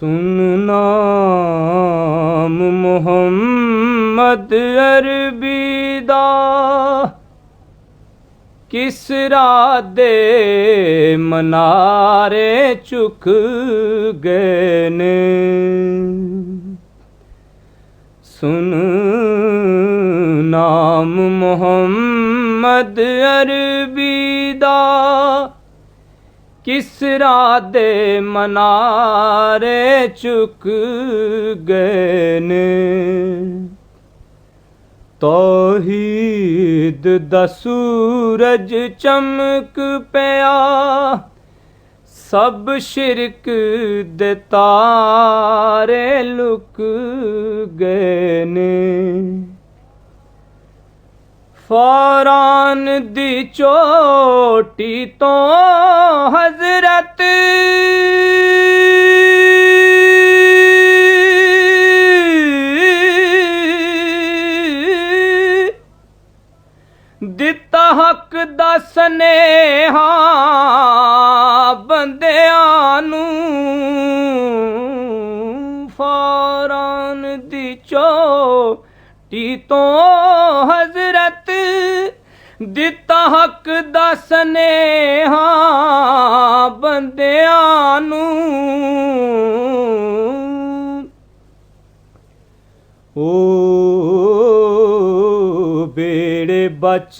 सुन नाम मोहम्मद अरबी दा किस रादे मनारे चुक गए ने। सुन नाम मोहम्मद अरबी दा किस रादे मनारे चुक गए ने। तौहीद दा सूरज चमक पिया सब शिरक दे तारे लुक गए ने। फौरान दी चोटी तो हजरत दिता हक दा सनेहा बंदियां नू। फौरान दी चोटी तो हजरत दिता हक दा सनेहा बंदियां नू। ओ बेड़े बच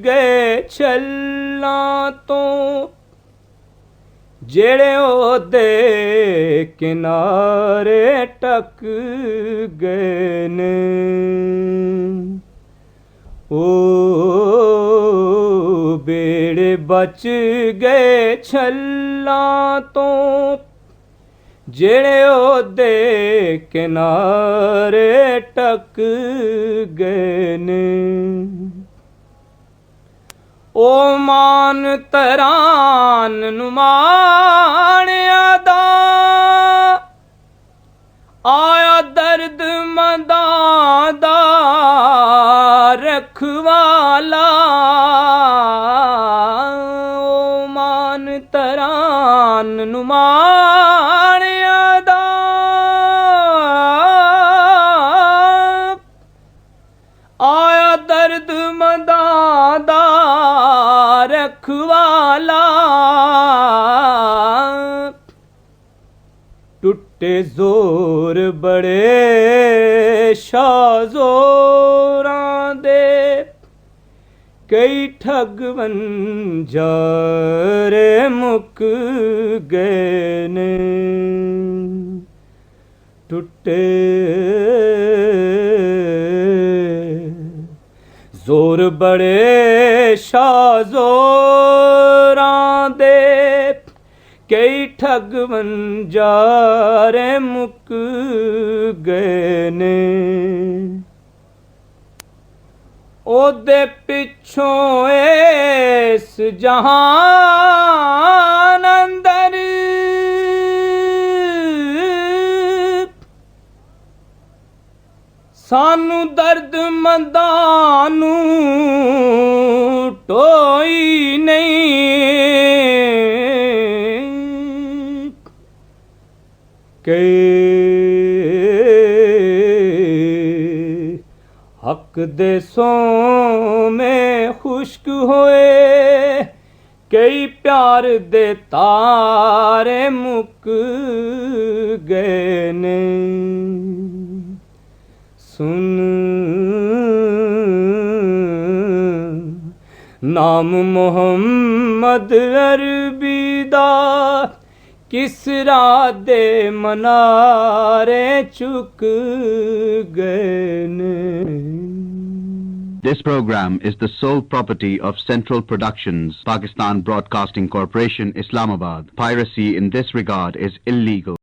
गए छल्लां तो जेड़े ओदे किनारे टक गए ने। ओ बेड़े बच गए छल्लां तो जेड़े ओदे किनारे टक गए ने। ओ मान तरान नुमाणिया दा आया दर्द मंदां दा रखवाला। ओ मान तरान नुमाणिया दा आया दर्द मंदां दा रखवाला। टुटे जोर बड़े शाजोरां दे कई ठग वंजारे मुक गए ने। टुटे जोर बड़े शाजोरां दे कई ठग वंजारे मुक गए ने। ओदे पिछों इस जहान अंदर सानू दर्द मंदां नू टोई नहीं। कई हक दे सों में खुश्क होए कई प्यार दे तारे मुक गए ने। सुन नाम मोहम्मद अरबी दा किस रादे मनारे चुक गए ने। This program is the sole property of Central Productions, Pakistan Broadcasting Corporation, Islamabad. Piracy in this regard is illegal.